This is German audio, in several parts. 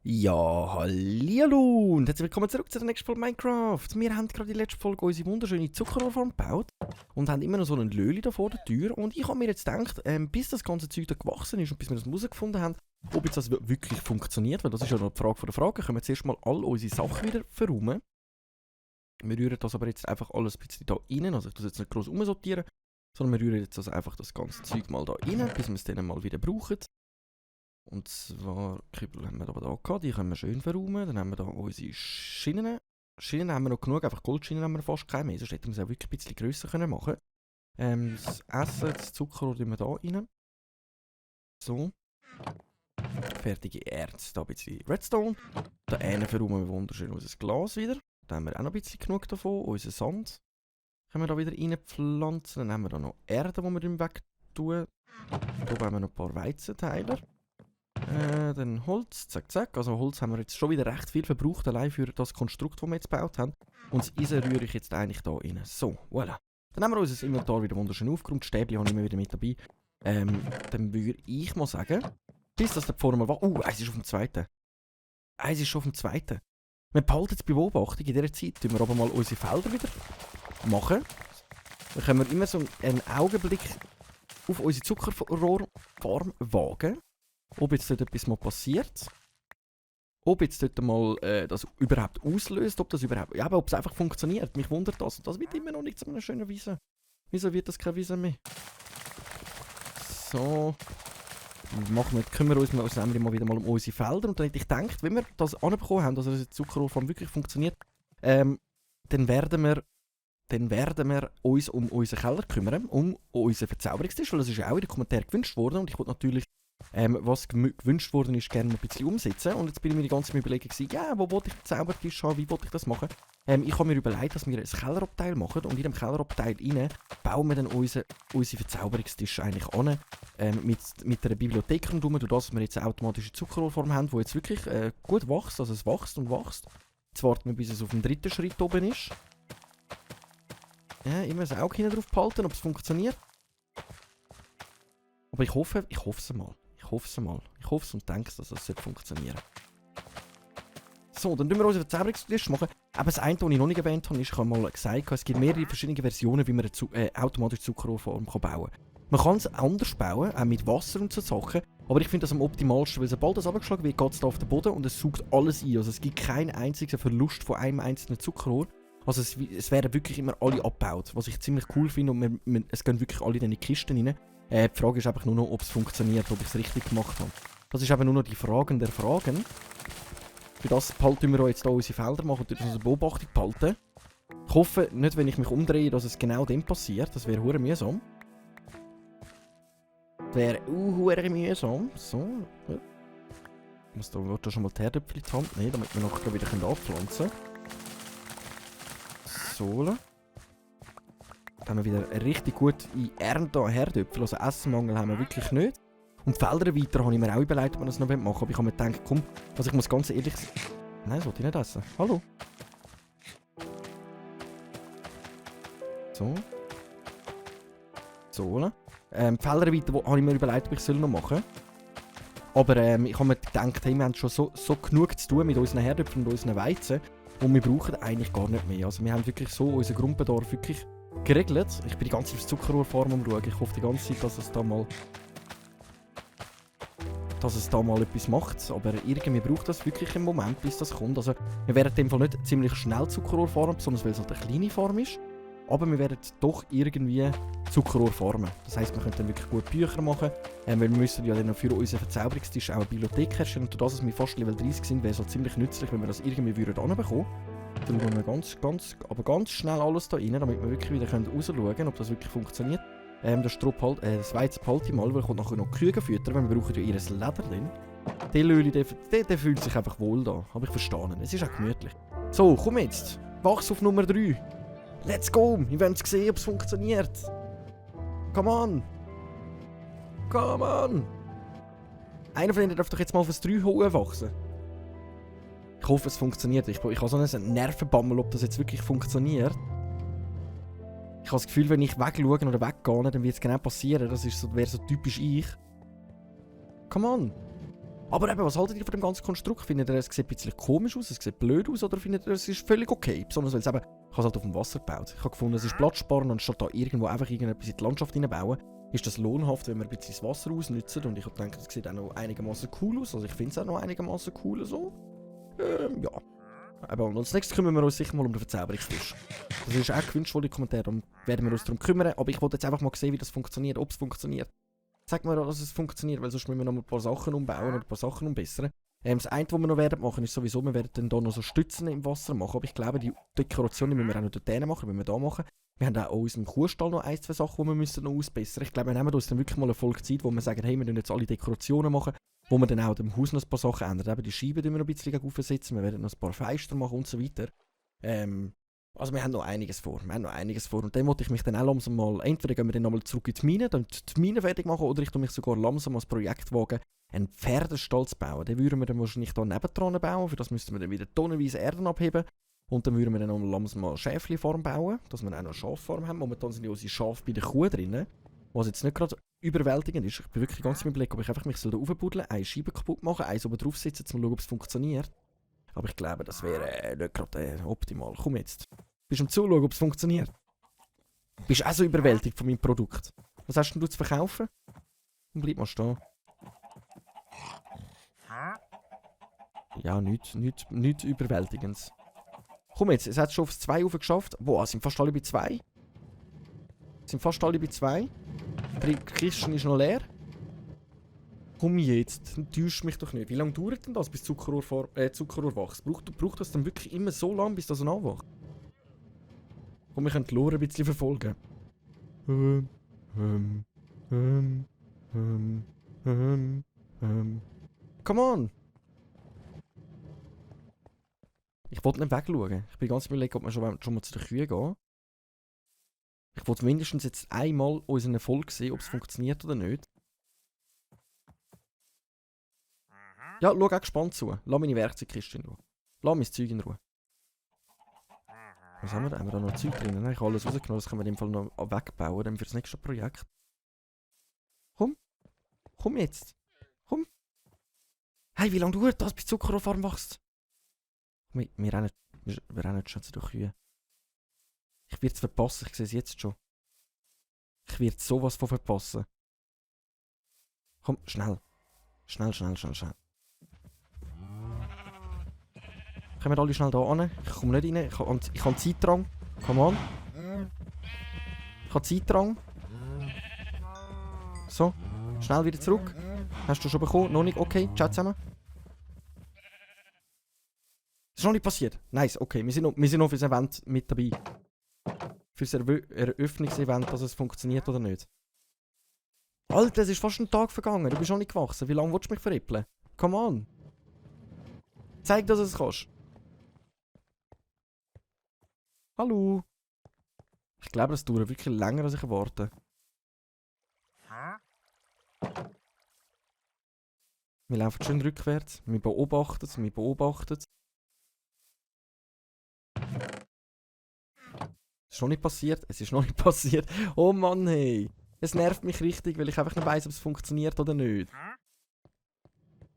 Ja, hallihallo und herzlich willkommen zurück zu der nächsten Folge Minecraft. Wir haben gerade die letzte Folge unsere wunderschöne Zuckerrohrfarm gebaut und haben immer noch so einen Löli da vor der Tür. Und ich habe mir jetzt gedacht, bis das ganze Zeug da gewachsen ist und bis wir das herausgefunden haben, ob jetzt das wirklich funktioniert, weil das ist ja noch die Frage von der Frage, können wir zuerst mal all unsere Sachen wieder verräumen. Wir rühren das aber jetzt einfach alles ein bisschen da rein, also ich das jetzt nicht groß umsortieren, sondern wir rühren jetzt also einfach das ganze Zeug mal da rein, bis wir es dann mal wieder brauchen. Und zwar, Kübel haben wir aber da gehabt, die können wir schön verräumen. Dann haben wir da unsere Schienen. Schienen haben wir noch genug, einfach Goldschienen haben wir fast keine mehr, sonst hätten wir es auch wirklich ein bisschen grösser können machen. Das Essen, das Zuckerrohr tun wir da rein. So. Fertige Erz, da ein bisschen Redstone. Da hinten verräumen wir wunderschön unser Glas wieder. Da haben wir auch noch ein bisschen genug davon. Unser Sand können wir da wieder reinpflanzen. Dann haben wir da noch Erde, die wir drin weg tun. Hier haben wir noch ein paar Weizenteiler. Dann Holz, zack, zack. Also Holz haben wir jetzt schon wieder recht viel verbraucht, allein für das Konstrukt, das wir jetzt gebaut haben. Und das Eisen rühre ich jetzt eigentlich da rein. So, voilà. Dann haben wir unser Inventar wieder wunderschön aufgeräumt. Stäbchen habe ich immer wieder mit dabei. Dann würde ich mal sagen, bis das da vorne war. Eins ist auf dem zweiten. Eins ist schon auf dem zweiten. Wir behalten jetzt Beobachtung. In dieser Zeit tun wir aber mal unsere Felder wieder machen. Dann können wir immer so einen Augenblick auf unsere Zuckerrohrfarm wagen. Ob jetzt dort etwas mal passiert. Ob jetzt dort mal das überhaupt auslöst. Ob das überhaupt. Ja, aber ob es einfach funktioniert. Mich wundert das. Und das wird immer noch nicht zu einer schönen Wiese. Wieso wird das keine Wiese mehr? So. Kümmern wir uns mal wieder mal um unsere Felder. Und dann hätte ich gedacht, wenn wir das anbekommen haben, dass unsere Zuckerrohrfarm wirklich funktioniert, dann werden wir uns um unseren Keller kümmern, um unseren Verzauberungstisch, weil das ist ja auch in den Kommentaren gewünscht worden und ich wollte natürlich, was gewünscht worden ist, gerne ein bisschen umsetzen. Und jetzt bin ich mir die ganze Zeit überlegen, ja, wo wollte ich den Zaubertisch haben, wie wollte ich das machen? Ich habe mir überlegt, dass wir ein Kellerabteil machen und in dem Kellerabteil rein bauen wir dann unseren Verzauberungstisch eigentlich an, mit einer Bibliothek rundherum, durch das wir jetzt eine automatische Zuckerrohrform haben, die jetzt wirklich gut wächst, also es wächst und wächst. Jetzt warten wir, bis es auf dem dritten Schritt oben ist. Ja, immer das Auge hinten drauf behalten, ob es funktioniert. Aber ich hoffe es mal. Ich hoffe es und denke, dass das funktionieren sollte. So, dann tun wir unseren Verzauberungstisch machen. Aber das eine, was ich noch nicht erwähnt habe, ist, ich habe mal gesagt, es gibt mehrere verschiedene Versionen, wie man eine automatische Zuckerrohrform bauen kann. Man kann es anders bauen, auch mit Wasser und so Sachen. Aber ich finde das am optimalsten, weil sobald das abgeschlagen wird, geht es da auf den Boden und es saugt alles ein. Also es gibt keinen einzigen Verlust von einem einzelnen Zuckerrohr. Also es werden wirklich immer alle abgebaut, was ich ziemlich cool finde und es gehen wirklich alle in die Kisten rein. Die Frage ist einfach nur noch, ob es funktioniert, ob ich es richtig gemacht habe. Das ist eben nur noch die Fragen der Fragen. Für das behalten wir jetzt hier unsere Felder machen und unsere Beobachtung behalten. Ich hoffe nicht, wenn ich mich umdrehe, dass es genau dem passiert. Das wäre hure mühsam. Das wäre hure mühsam. So. Ich muss da schon mal die Herdöpfel in die Hand nehmen, damit wir nachher wieder anpflanzen können. So. Dann haben wir wieder richtig gut in Ernte an Herdöpfel. Also Essenmangel haben wir wirklich nicht. Und die Felder weiter habe ich mir auch überlegt, ob wir das noch machen wollen. Aber ich habe mir gedacht, komm, also ich muss ganz ehrlich sein. Nein, das wollte ich nicht essen. Hallo. So. So. Die Felder weiter habe ich mir überlegt, ob ich es noch machen soll. Aber ich habe mir gedacht, hey, wir haben schon so genug zu tun mit unseren Herdöpfeln und unseren Weizen. Und wir brauchen eigentlich gar nicht mehr. Also wir haben wirklich so unseren Grundbedarf wirklich geregelt. Ich bin die ganze Zeit aufs Zuckerrohrfarm umschauen. Ich hoffe die ganze Zeit, dass es da mal etwas macht. Aber irgendwie braucht das wirklich einen Moment, bis das kommt. Also wir werden in dem Fall nicht ziemlich schnell Zuckerrohr besonders weil es halt eine kleine Farm ist. Aber wir werden doch irgendwie Zuckerrohr farmen. Das heisst, wir können dann wirklich gut Bücher machen. Weil wir müssen ja dann für unseren Verzauberungstisch auch eine Bibliothek herstellen. Und dadurch, dass wir fast Level 30 sind, wäre es halt ziemlich nützlich, wenn wir das irgendwie hinbekommen. Dann schauen wir ganz schnell alles da rein, damit wir wirklich wieder rausschauen können, ob das wirklich funktioniert. Das Weizen behalte ich mal, weil ich nachher noch Kühe füttern, weil wir brauchen ja ihr Leder drin. Der Löli, der fühlt sich einfach wohl da. Habe ich verstanden. Es ist auch gemütlich. So, komm jetzt. Wachs auf Nummer 3. Let's go! Wir wollen sehen, ob es funktioniert. Come on! Come on! Einer von ihnen darf doch jetzt mal auf das 3 wachsen. Ich hoffe, es funktioniert. Ich habe so einen Nervenbammel, ob das jetzt wirklich funktioniert. Ich habe das Gefühl, wenn ich wegschaue oder weggehe, dann wird es genau passieren. Das ist so, wäre so typisch ich. Come on. Aber eben, was haltet ihr von dem ganzen Konstrukt? Findet ihr, es sieht ein bisschen komisch aus, es sieht blöd aus, oder findet ihr, es ist völlig okay? Besonders weil es eben, ich habe es halt auf dem Wasser gebaut. Ich habe gefunden, es ist platzsparend, anstatt da irgendwo einfach irgendetwas in die Landschaft reinbauen. Ist das lohnhaft, wenn wir ein bisschen das Wasser ausnutzen. Und ich habe gedacht, es sieht auch noch einigermaßen cool aus. Also ich finde es auch noch einigermaßen cool so. Ja. Aber als nächstes kümmern wir uns sicher mal um den Verzauberungsfisch. Das ist auch gewünscht, die Kommentare, dann werden wir uns darum kümmern. Aber ich wollte jetzt einfach mal sehen, wie das funktioniert, ob es funktioniert. Sag mir, dass es funktioniert, weil sonst müssen wir noch ein paar Sachen umbauen oder ein paar Sachen umbessern. Das eine, was wir noch werden machen, ist sowieso, wir werden dann hier noch so Stützen im Wasser machen. Aber ich glaube, die Dekoration die müssen wir auch noch dort machen, wenn wir da machen. Wir haben auch in unserem Kuhstall noch ein, zwei Sachen, die wir müssen noch ausbessern. Ich glaube, wir nehmen uns dann wirklich mal eine Folge Zeit, wo wir sagen, hey, wir müssen jetzt alle Dekorationen machen, wo wir dann auch dem Haus noch ein paar Sachen ändern. Eben die Scheiben wir noch ein bisschen aufsetzen, wir werden noch ein paar Fenster machen und so weiter. Also wir haben noch einiges vor. Und dann wollte ich mich dann auch langsam mal, entweder gehen wir dann nochmal zurück in die Mine, dann die Mine fertig machen, oder ich tue mich sogar langsam als Projekt wagen, einen Pferdestall zu bauen. Den würden wir dann wahrscheinlich hier nebendran bauen, für das müssten wir dann wieder tonnenweise Erden abheben. Und dann würden wir dann noch langsam mal Schäfli-Farm bauen, dass wir auch noch eine Schaffarm haben. Momentan sind ja unsere Schafe bei der Kuh drin, was jetzt nicht gerade überwältigend ist. Ich bin wirklich ganz im Blick, ob ich einfach mich da aufbuddeln, eine Scheibe kaputt machen, eins oben drauf sitzen, um zu schauen, ob es funktioniert. Aber ich glaube, das wäre nicht gerade optimal. Komm jetzt. Bist du am Zuschauen, ob es funktioniert? Bist du auch so überwältigt von meinem Produkt? Was hast denn du zu verkaufen? Und bleib mal stehen. Ja, nichts Überwältigendes. Komm jetzt, es hat schon aufs 2 geschafft. Boah, sind fast alle bei 2. Die Kiste ist noch leer. Komm jetzt, täusch mich doch nicht. Wie lange dauert denn das, bis Zuckerrohr wächst? Braucht das dann wirklich immer so lange, bis das nachwächst? Komm, wir können die Lore ein bisschen verfolgen. Come on! Ich wollte nicht wegschauen. Ich bin ganz überlegt, ob wir schon mal zu den Kühen gehen. Ich wollte mindestens jetzt einmal unseren Erfolg sehen, ob es funktioniert oder nicht. Ja, schau auch gespannt zu. Lass meine Werkzeugkiste in Ruhe. Lass mein Zeug in Ruhe. Was haben wir da? Haben wir da noch Zeug drin? Nein, ich habe alles rausgenommen. Das können wir in dem Fall noch wegbauen, dann für das nächste Projekt. Komm. Komm jetzt. Komm. Hey, wie lange dauert das, bis Zuckerrohrfarm wächst? Wir rennen schon zu den Kühen. Ich werde es verpassen, ich sehe es jetzt schon. Ich werde sowas von verpassen. Komm, schnell. Schnell. Kommen wir alle schnell da an. Ich komme nicht rein. Ich habe Zeitdrang. Come on. Ich habe Zeitdrang. So. Schnell wieder zurück. Hast du schon bekommen? Noch nicht? Okay. Ciao zusammen. Das ist noch nicht passiert. Nice. Okay. Wir sind noch für das Event mit dabei. Für das Eröffnungsevent, dass es funktioniert oder nicht. Alter, es ist fast ein Tag vergangen. Du bist noch nicht gewachsen. Wie lange willst du mich veräppeln? Come on. Zeig, dass du es kannst. Hallo. Ich glaube, das dauert wirklich länger, als ich erwarte. Wir laufen schön rückwärts. Wir beobachten es. Es ist noch nicht passiert. Oh Mann, hey. Es nervt mich richtig, weil ich einfach nicht weiss, ob es funktioniert oder nicht.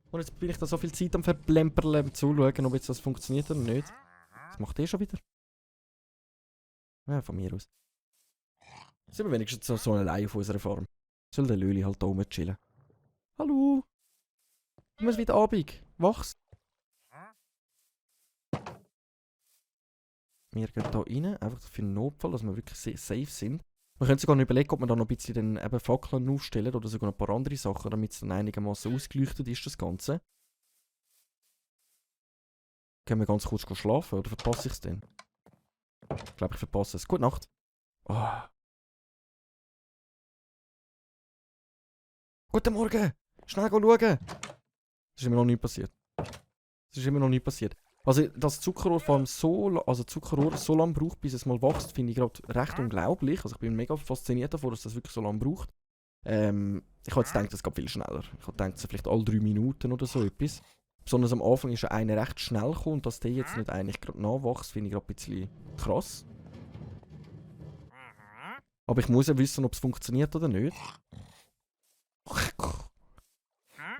Und jetzt bin ich da so viel Zeit am Verplemperlen, um zu schauen, ob jetzt das funktioniert oder nicht. Das macht schon wieder. Ja, von mir aus. Sind wir wenigstens so allein auf unserer Farm. Soll der Löli halt da oben chillen. Hallo? Komm, es wird Abend. Wachs. Wir gehen hier rein, einfach für einen Notfall, dass wir wirklich safe sind. Wir können sogar noch überlegen, ob wir da noch ein bisschen dann eben Fackeln aufstellen oder sogar noch ein paar andere Sachen, damit es dann einigermaßen ausgeleuchtet ist, das Ganze. Können wir ganz kurz schlafen oder verpasse ich es denn? Ich glaube, ich verpasse es. Gute Nacht. Oh. Guten Morgen! Schnell schauen! Das ist immer noch nicht passiert. Also, dass Zuckerrohr vor allem Zuckerrohr so lange braucht, bis es mal wächst, finde ich gerade recht unglaublich. Also ich bin mega fasziniert davon, dass das wirklich so lange braucht. Ich habe jetzt gedacht, das geht viel schneller. Ich habe gedacht, so vielleicht alle 3 Minuten oder so etwas. Besonders am Anfang ist ja einer recht schnell gekommen und dass der jetzt nicht eigentlich gerade nachwächst, finde ich gerade ein bisschen krass. Aber ich muss ja wissen, ob es funktioniert oder nicht.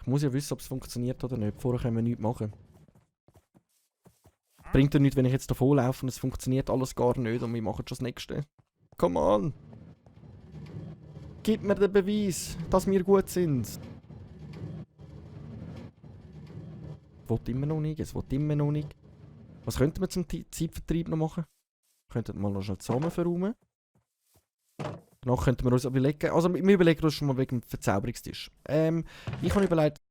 Ich muss ja wissen, ob es funktioniert oder nicht. Vorher können wir nichts machen. Bringt ja nichts, wenn ich jetzt davon laufe und es funktioniert alles gar nicht und wir machen schon das Nächste. Come on! Gib mir den Beweis, dass wir gut sind. Wollt immer noch nicht, es will immer noch nicht. Was könnten wir zum Zeitvertreib noch machen? Könnten wir mal noch schnell zusammen verräumen. Danach könnten wir uns überlegen, also wir überlegen uns schon mal wegen dem Verzauberungstisch. Ich habe überlegt,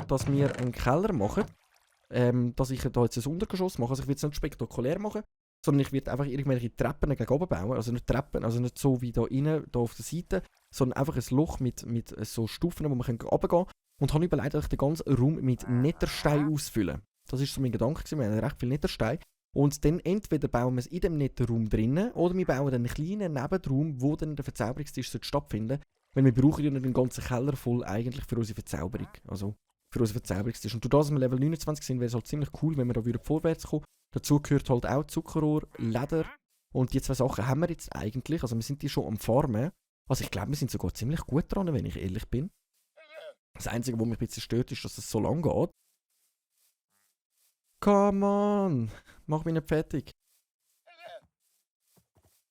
dass wir einen Keller machen. Dass ich da jetzt ein Untergeschoss mache. Also ich will es nicht spektakulär machen, sondern ich werde einfach irgendwelche Treppen gegen oben bauen. Also nicht Treppen, also nicht so wie da innen, da auf der Seite, sondern einfach ein Loch mit so Stufen, wo man runtergehen kann. Und habe überlegt, dass ich den ganzen Raum mit Netterstein ausfüllen. Das war so mein Gedanke gewesen. Wir haben recht viel Netterstein. Und dann entweder bauen wir es in dem Netterraum drinnen oder wir bauen einen kleinen Nebenraum, wo dann der Verzauberungstisch stattfinden sollte. Weil wir brauchen ja nicht den ganzen Keller voll eigentlich für unsere Verzauberung. Also für unseren Verzauberungstisch. Und durch das wir Level 29 sind, wäre es halt ziemlich cool, wenn wir da wieder vorwärts kommen. Dazu gehört halt auch Zuckerrohr, Leder. Und die zwei Sachen haben wir jetzt eigentlich. Also wir sind die schon am Farmen. Also ich glaube, wir sind sogar ziemlich gut dran, wenn ich ehrlich bin. Das Einzige, was mich ein bisschen stört, ist, dass es so lang geht. Come on! Mach mich nicht fertig.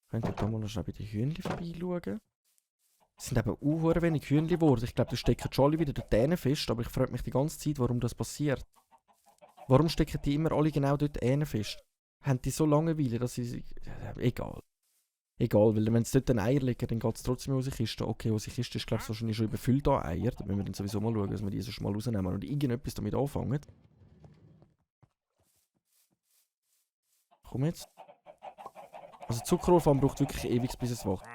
Könnt ihr da mal noch schnell bei den Hühnchen vorbeischauen? Es sind eben auch wenig Hühnchen geworden. Ich glaube, die stecken schon alle wieder dort hinten fest, aber ich frage mich die ganze Zeit, warum das passiert. Warum stecken die immer alle genau dort hinten fest? Haben die so Langeweile, dass sie... egal. Egal, weil wenn sie dort ein Eier legen, dann geht es trotzdem aus der Kiste. Okay, aus der Kiste ist glaube ich wahrscheinlich schon überfüllt an Eier. Da müssen wir dann sowieso mal schauen, dass wir die so mal rausnehmen und irgendetwas damit anfangen. Komm jetzt. Also Zuckerrohrfarm braucht wirklich ewig, bis es wacht.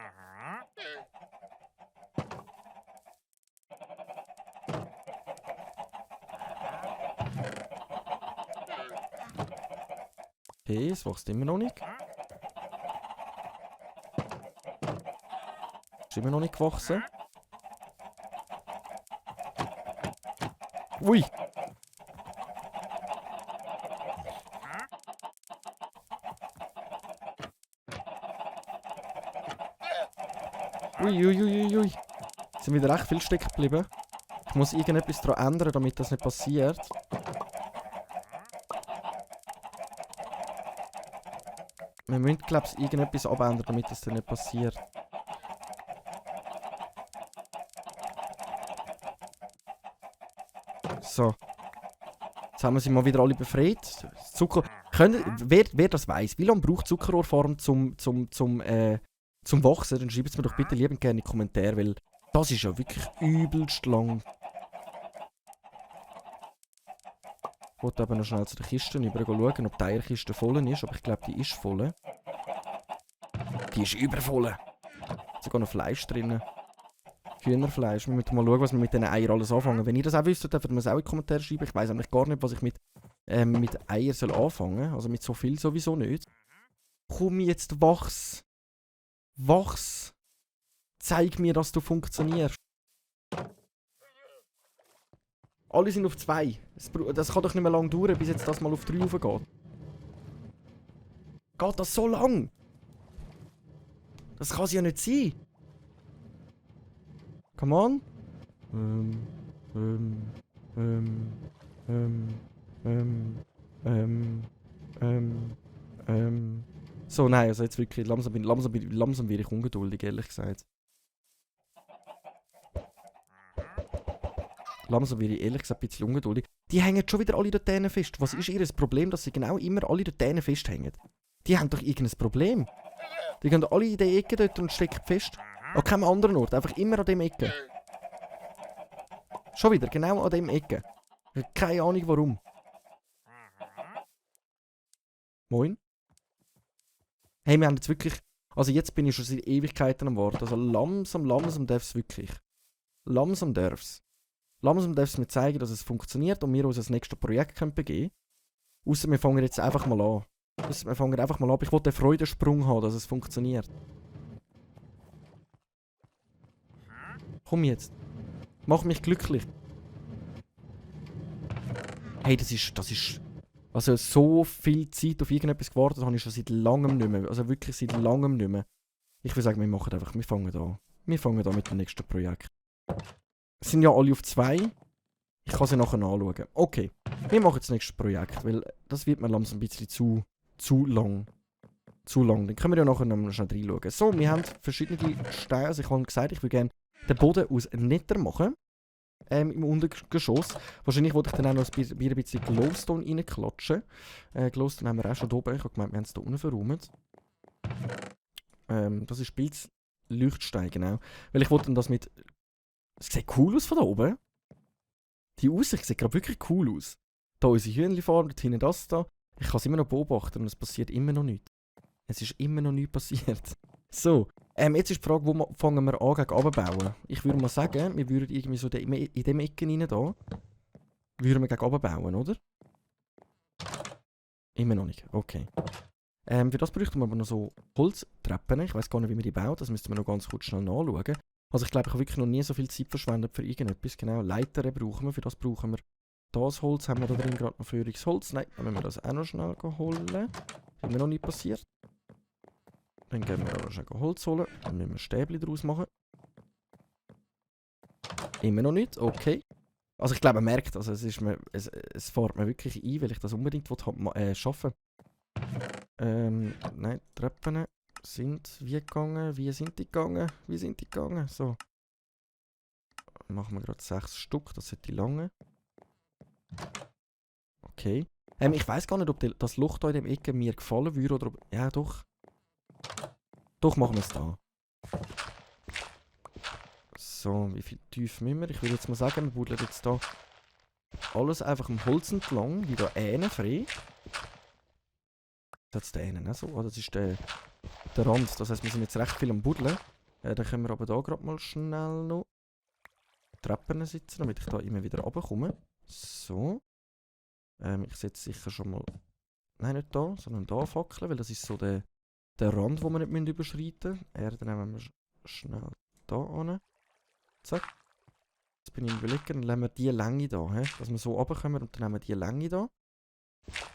Okay, es wächst immer noch nicht. Ist immer noch nicht gewachsen. Ui! Ui. Es sind wieder recht viel stecken geblieben. Ich muss irgendetwas daran ändern, damit das nicht passiert. Wir müssen, glaube ich, irgendetwas abändern, damit das dann nicht passiert. So. Jetzt haben wir sie mal wieder alle befreit. Zucker... Wer das weiss, wie lange braucht Zuckerrohrfarm zum Wachsen? Dann schreibt es mir doch bitte liebend gerne in die Kommentare, weil das ist ja wirklich übelst lang. Ich wollte aber noch schnell zu den Kisten rüber schauen, ob die Eierkiste voll ist, aber ich glaube, die ist voll. Die ist übervoll. Sogar noch Fleisch drin. Hühnerfleisch. Wir müssen mal schauen, was wir mit diesen Eiern alles anfangen. Wenn ihr das auch wisst, dürft ihr mir das auch in die Kommentare schreiben. Ich weiss eigentlich gar nicht, was ich mit Eiern soll anfangen soll. Also mit so viel sowieso nicht. Komm jetzt, wachs. Wachs. Zeig mir, dass du funktionierst. Alle sind auf 2. Das kann doch nicht mehr lange dauern, bis jetzt das mal auf 3 raufgeht. Geht das so lang? Das kann es ja nicht sein. Come on. So, nein, also jetzt wirklich, langsam werde ich ungeduldig, ehrlich gesagt. Langsam werde ich ehrlich gesagt ein bisschen ungeduldig. Die hängen schon wieder alle dort hinten fest. Was ist ihr Problem, dass sie genau immer alle dort hinten festhängen? Die haben doch irgendein Problem. Die gehen alle in die Ecke dort und stecken fest. An keinem anderen Ort, einfach immer an dem Ecke. Schon wieder, genau an dem Ecke. Ich habe keine Ahnung warum. Moin. Hey, wir haben jetzt wirklich... Also jetzt bin ich schon seit Ewigkeiten am Warten. Also langsam darf es wirklich. Langsam darf es. Langsam darf es mir zeigen, dass es funktioniert und wir uns das nächste Projekt begeben können. Ausser wir fangen jetzt einfach mal an. Ich wollte den Freudensprung haben, dass es funktioniert. Komm jetzt. Mach mich glücklich. Hey, das ist... Also so viel Zeit auf irgendetwas gewartet habe ich schon seit langem nicht mehr. Also wirklich seit langem nicht mehr. Ich würde sagen, wir fangen an. Wir fangen an mit dem nächsten Projekt. Es sind ja alle auf 2. Ich kann sie nachher anschauen. Okay, wir machen das nächste Projekt, weil das wird mir langsam ein bisschen zu lang. Zu lang. Dann können wir ja nachher noch schnell reinschauen. So, wir haben verschiedene Steine. Also ich habe gesagt, ich würde gerne den Boden aus Nether machen. Im Untergeschoss. Wahrscheinlich wollte ich dann auch noch ein bisschen Glowstone reinklatschen. Glowstone haben wir auch schon da oben. Ich habe gemeint, wir haben es hier unten verräumt. Das ist Pilz Leuchtstein, genau. Weil ich wollte dann das mit... Es sieht cool aus von da oben. Die Aussicht sieht gerade wirklich cool aus. Da unsere Hühnchenfarm, dort hinten das da. Ich kann es immer noch beobachten und es passiert immer noch nichts. Es ist immer noch nichts passiert. So, jetzt ist die Frage, wo fangen wir an gegen runterbauen? Ich würde mal sagen, wir würden irgendwie so in dem Ecken rein da, würden wir gegen runterbauen, oder? Immer noch nicht, okay. Für das bräuchten wir aber noch so Holztreppen. Ich weiß gar nicht, wie man die baut, das müssten wir noch ganz kurz schnell nachschauen. Also ich glaube, ich habe wirklich noch nie so viel Zeit verschwendet für irgendetwas. Genau, Leitern brauchen wir, für das brauchen wir das Holz. Haben wir da drin gerade noch Führungsholz? Nein, dann müssen wir das auch noch schnell holen. Das ist mir noch nicht passiert. Dann gehen wir auch noch schnell Holz holen. Dann müssen wir Stäbchen daraus machen. Immer noch nicht, okay. Also ich glaube, man merkt, also es fährt mir wirklich ein, weil ich das unbedingt schaffen will. Nein, die Treppen sind wie gegangen. Wie sind die gegangen? So. Machen wir gerade 6 Stück, das sind die langen. Okay. Ich weiß gar nicht, ob das Loch da in dem Ecke mir gefallen würde oder ob... Ja, doch. Doch, machen wir es da. So, wie viel tief müssen wir? Ich würde jetzt mal sagen, wir buddeln jetzt da alles einfach am Holz entlang, wie da Ähnen frei. Das ist der Ähnen, ne? So, das ist der Rand. Das heisst, wir sind jetzt recht viel am Buddeln. Dann können wir aber da gerade mal schnell noch Treppen sitzen, damit ich da immer wieder runterkomme. So. Ich setze sicher schon mal... Nein, nicht da, sondern da Fackeln, weil das ist so der Rand, den wir nicht überschreiten müssen. Erde nehmen wir schnell da an. Zack. Jetzt bin ich überlegen, dann nehmen wir die Länge da, dass wir so runterkommen und dann nehmen wir die Länge da.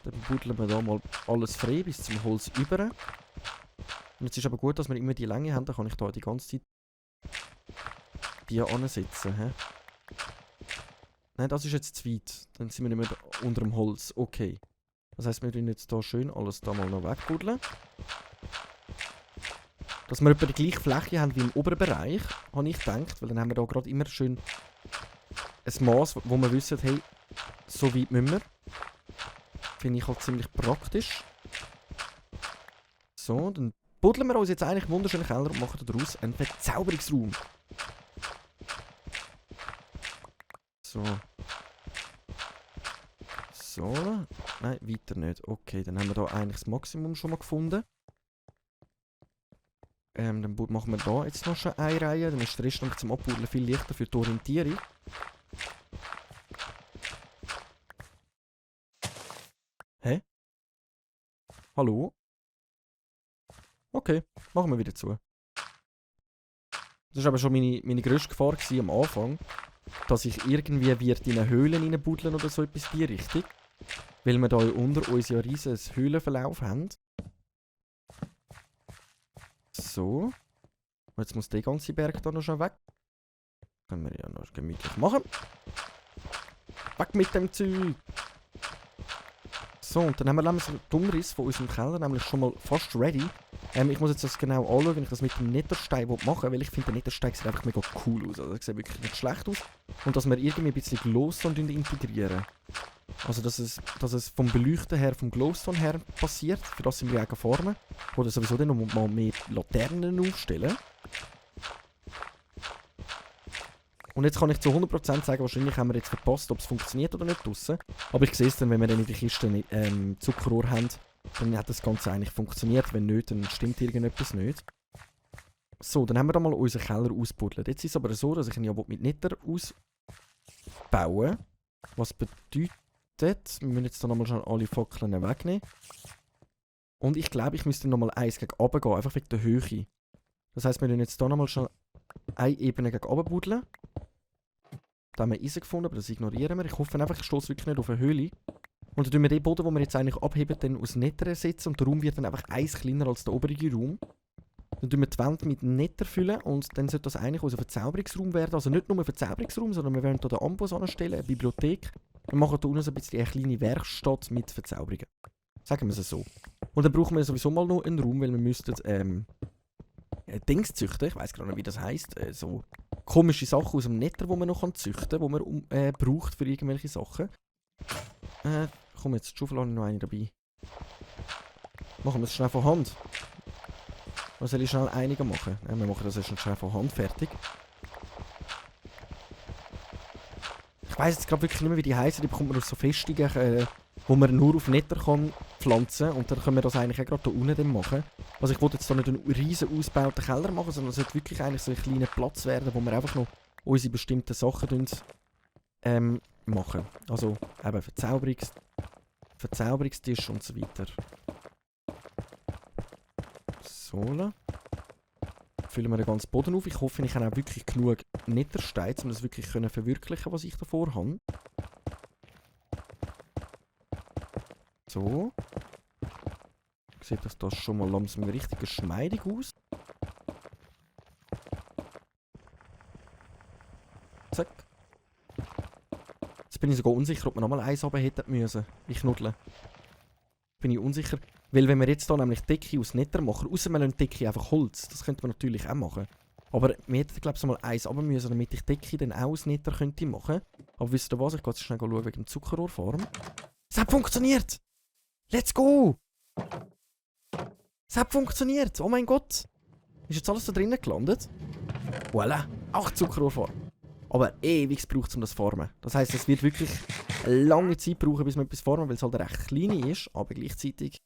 Dann buddeln wir da mal alles frei bis zum Holz über. Und jetzt ist aber gut, dass wir immer die Länge haben, dann kann ich da die ganze Zeit die ansetzen. Nein, das ist jetzt zu weit. Dann sind wir nicht mehr unter dem Holz. Okay. Das heisst, wir tun jetzt hier schön alles da mal noch wegbuddeln. Dass wir etwa die gleiche Fläche haben wie im oberen Bereich, habe ich gedacht. Weil dann haben wir da gerade immer schön ein Maß, wo wir wissen, hey, so weit müssen wir. Finde ich halt ziemlich praktisch. So, dann buddeln wir uns jetzt eigentlich einen wunderschönen Keller und machen daraus einen Verzauberungsraum. So. So. Nein, weiter nicht. Okay, dann haben wir da eigentlich das Maximum schon mal gefunden. Dann machen wir da jetzt noch schon eine Reihe. Dann ist der Rest noch zum Abbuddeln viel leichter für die Orientierung. Hä? Hallo? Okay, machen wir wieder zu. Das war aber schon meine grösste Gefahr am Anfang, dass ich irgendwie wird in eine Höhle reinbuddeln oder so etwas in die Richtung. Weil wir hier unter uns ja riesen Höhlenverlauf haben. So. Und jetzt muss der ganze Berg da noch schon weg. Können wir ja noch gemütlich machen. Weg mit dem Zeug! So, und dann haben wir nämlich den Umriss von unserem Keller nämlich schon mal fast ready. Ich muss jetzt das genau anschauen, wenn ich das mit dem Netherstein machen will, weil ich finde, der Netherstein sieht einfach mega cool aus. Also, das sieht wirklich nicht schlecht aus. Und dass wir irgendwie ein bisschen Glowstone integrieren. Also, dass es vom Beleuchten her, vom Glowstone her passiert. Für das sind wir auch formen. Oder sowieso dann noch mal mehr Laternen aufstellen. Und jetzt kann ich zu 100% sagen, wahrscheinlich haben wir jetzt verpasst, ob es funktioniert oder nicht draussen. Aber ich sehe es dann, wenn wir dann in der Kiste Zuckerrohr haben, dann hat das Ganze eigentlich funktioniert. Wenn nicht, dann stimmt irgendetwas nicht. So, dann haben wir da mal unseren Keller ausbuddelt. Jetzt ist es aber so, dass ich ihn ja mit Nether ausbauen. Was bedeutet, wir müssen jetzt da nochmal schon alle Fackeln wegnehmen. Und ich glaube, ich müsste nochmal eins gegen runter gehen, einfach wegen der Höhe. Das heisst, wir müssen jetzt da nochmal schon eine Ebene gegen runter buddeln. Da haben wir Eisen gefunden, aber das ignorieren wir. Ich hoffe einfach, ich stoße wirklich nicht auf eine Höhle. Und dann tun wir den Boden, den wir jetzt eigentlich abheben, dann aus Nether setzen und der Raum wird dann einfach eins kleiner als der obere Raum. Dann füllen wir die Wände mit Nether füllen und dann sollte das eigentlich unser Verzauberungsraum werden. Also nicht nur ein Verzauberungsraum, sondern wir werden hier den Amboss anstellen, eine Bibliothek. Wir machen hier unten so ein bisschen eine kleine Werkstatt mit Verzauberungen. Sagen wir es so. Und dann brauchen wir sowieso mal noch einen Raum, weil wir müssten Dings züchten. Ich weiss gerade nicht, wie das heisst. So komische Sachen aus dem Nether, die man noch züchten kann, die man braucht für irgendwelche Sachen. Komm, jetzt die Schaufel habe ich noch eine dabei. Machen wir es schnell von Hand. Oder soll ich schnell einige machen? Ja, wir machen das jetzt schnell von Hand fertig. Ich weiss jetzt gerade wirklich nicht mehr, wie die heißen. Die bekommt man aus so Festungen, wo man nur auf Nether kann pflanzen kann. Und dann können wir das eigentlich auch gerade hier unten machen. Also ich wollte jetzt hier nicht einen riesen ausgebauten Keller machen, sondern es sollte wirklich eigentlich so ein kleiner Platz werden, wo wir einfach noch unsere bestimmten Sachen machen. Also eben Verzauberungstisch und so weiter. So. Füllen wir den ganzen Boden auf. Ich hoffe, ich habe auch wirklich genug Nethersteine, um das wirklich verwirklichen, was ich davor habe. So. Sieht das schon mal langsam richtig geschmeidig aus. Zack. Jetzt bin ich sogar unsicher, ob wir nochmal eins haben hätten müssen. Ich nuddle. Bin ich unsicher. Weil wenn wir jetzt hier nämlich Decke aus Nether machen, außer wir lassen Decke einfach Holz, das könnte man natürlich auch machen. Aber wir hätten, glaube ich, so mal eins runter müssen, damit ich Decke dann auch aus Nether könnte machen. Aber wisst ihr was, ich gehe jetzt schnell schauen wegen dem Zuckerrohrfarm. Es hat funktioniert! Let's go! Es hat funktioniert! Oh mein Gott! Ist jetzt alles da drinnen gelandet? Voilà! Auch Zuckerrohrfarm. Aber ewig braucht es, um das zu farmen. Das heisst, es wird wirklich eine lange Zeit brauchen, bis wir etwas farmen, weil es halt recht klein ist, aber gleichzeitig...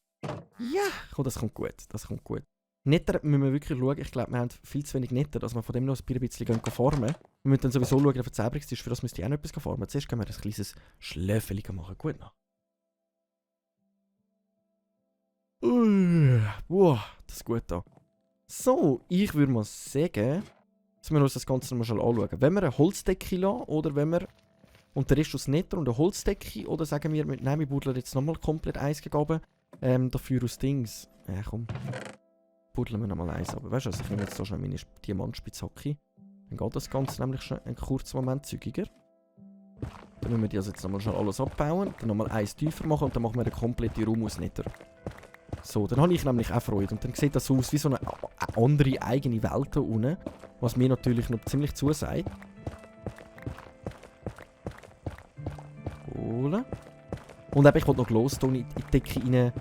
Ja, komm, das kommt gut. Das kommt gut. Nether müssen wir wirklich schauen. Ich glaube, wir haben viel zu wenig Nether, dass wir von dem noch ein bisschen farmen. Wir müssen dann sowieso schauen, der Verzauberungstisch, für das müsste ich auch noch etwas farmen. Zuerst können wir ein kleines Schläfchen machen. Gut noch. Wow, das ist gut da. So, ich würde mal sagen, dass wir uns das Ganze mal anschauen. Wenn wir eine Holzdecke lassen, oder wenn wir... Und der Rest aus Nether und eine Holzdecke, oder sagen wir, nein, wir buddeln jetzt nochmal komplett eins gegeben. Dafür aus Dings. Ja, komm. Buddeln wir nochmal eins. Aber weißt du, also ich nehme jetzt so schnell meine Diamantspitzhacke. Dann geht das Ganze nämlich schon einen kurzen Moment zügiger. Dann müssen wir das jetzt nochmal schon alles abbauen. Dann nochmal eins tiefer machen und dann machen wir den kompletten Raum aus Nether. So, dann habe ich nämlich auch Freude. Und dann sieht das so aus wie so eine andere eigene Welt hier unten. Was mir natürlich noch ziemlich zusagt. Cool. Und eben, ich wollte noch Glowstone in die Decke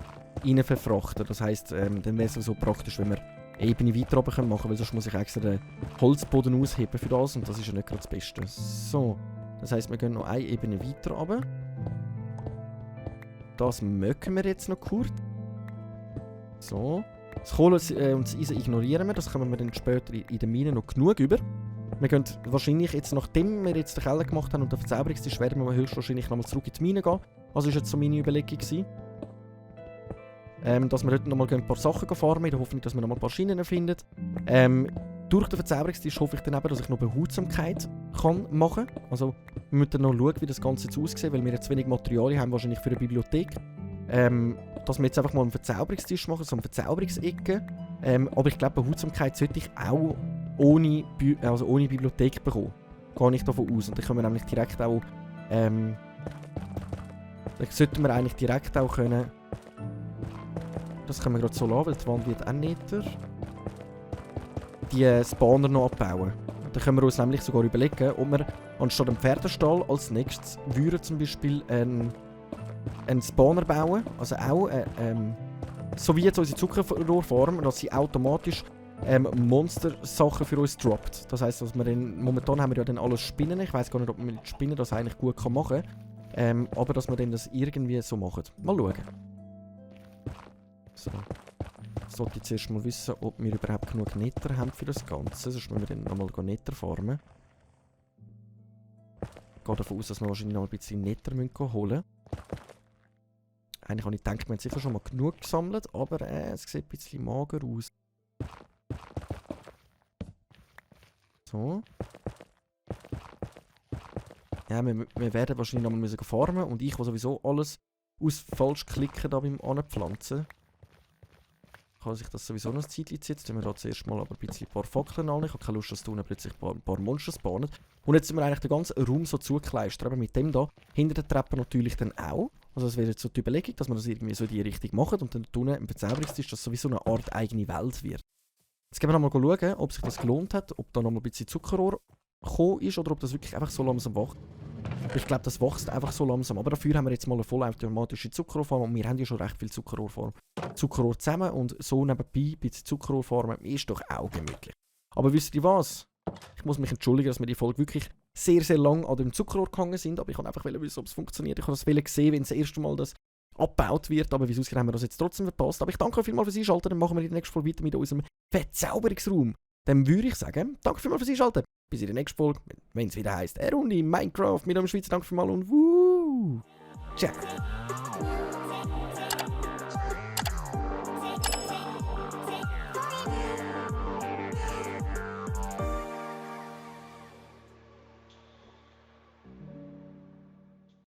rein verfrachten. Das heisst, dann wäre es so praktisch, wenn wir eine Ebene weiter oben machen können, weil sonst muss ich extra den Holzboden ausheben für das und das ist ja nicht gerade das Beste. So, das heisst, wir gehen noch eine Ebene weiter runter. Das mögen wir jetzt noch kurz. So. Das Kohle und das Eisen ignorieren wir, das kommen wir dann später in der Mine noch genug über. Wir gehen wahrscheinlich jetzt, nachdem wir jetzt den Keller gemacht haben und den Verzauberungstisch, werden wir höchstwahrscheinlich nochmal zurück in die Mine gehen. Also ist jetzt so meine Überlegung gewesen. Dass wir dort nochmal ein paar Sachen farmen, in der Hoffnung, dass wir nochmal ein paar Schienen finden. Durch den Verzauberungstisch hoffe ich dann eben, dass ich noch Behutsamkeit machen kann. Also wir müssen dann noch schauen, wie das Ganze jetzt aussieht, weil wir jetzt wenig Materialien haben, wahrscheinlich für eine Bibliothek. Dass wir jetzt einfach mal einen Verzauberungstisch machen, so eine Verzauberungsecke. Aber ich glaube, Behutsamkeit sollte ich auch ohne Bibliothek bekommen. Gehe ich davon aus. Und dann können wir nämlich direkt auch... dann sollten wir eigentlich direkt auch können... Das können wir gerade so lassen, weil die Wand wird auch netter. Die Spawner noch abbauen. Dann können wir uns nämlich sogar überlegen, ob wir anstatt einem Pferdestall als nächstes würden zum Beispiel einen Spawner bauen. Also auch so wie jetzt unsere Zuckerrohrfarm, dass sie automatisch Monster-Sachen für uns droppt. Das heisst, dass wir dann, momentan haben wir ja dann alles Spinnen. Ich weiss gar nicht, ob man mit Spinnen das eigentlich gut machen kann. Aber dass wir dann das irgendwie so machen. Mal schauen. So. Ich sollte jetzt erst mal wissen, ob wir überhaupt genug Nether haben für das Ganze. Sonst müssen wir dann nochmal Nether farmen. Ich gehe davon aus, dass wir wahrscheinlich noch ein bisschen Nether holen müssen. Eigentlich habe ich gedacht, wir haben sicher schon mal genug gesammelt, aber es sieht ein bisschen mager aus. So. Ja, wir werden wahrscheinlich nochmal farmen und ich will sowieso alles aus falsch klicken da beim Anpflanzen. kann sich das sowieso noch ein Zeitchen ziehen. Jetzt tun wir da zuerst mal aber ein bisschen ein paar Fackeln an. Ich habe keine Lust, dass da unten plötzlich ein paar Monster spawnen. Und jetzt sind wir eigentlich den ganzen Raum so zugekleistert. Aber mit dem da, hinter der Treppe natürlich dann auch. Also das wäre jetzt so die Überlegung, dass wir das irgendwie so in die Richtung machen und dann unten im Verzauberungstisch, dass sowieso eine Art eigene Welt wird. Jetzt gehen wir nochmal schauen, ob sich das gelohnt hat, ob da nochmal ein bisschen Zuckerrohr gekommen ist oder ob das wirklich einfach so langsam wächst. Ich glaube, das wächst einfach so langsam. Aber dafür haben wir jetzt mal eine vollautomatische Zuckerrohrfarm und wir haben ja schon recht viel Zuckerrohr zusammen und so nebenbei ein bisschen Zuckerrohr farmen ist doch auch gemütlich. Aber wisst ihr was? Ich muss mich entschuldigen, dass wir die Folge wirklich sehr, sehr lang an dem Zuckerrohr gehangen sind, aber ich wollte einfach wissen, ob es funktioniert. Ich wollte das sehen, wenn das erste Mal das abgebaut wird, aber wieso haben wir das jetzt trotzdem verpasst. Aber ich danke euch vielmals fürs Einschalten, dann machen wir in der nächsten Folge weiter mit unserem Verzauberungsraum. Dann würde ich sagen, danke vielmals fürs Einschalten. Bis in der nächsten Folge, wenn es wieder heisst, eine Runde Minecraft mit einem Schweizer. Danke vielmals und wuhu! Ciao!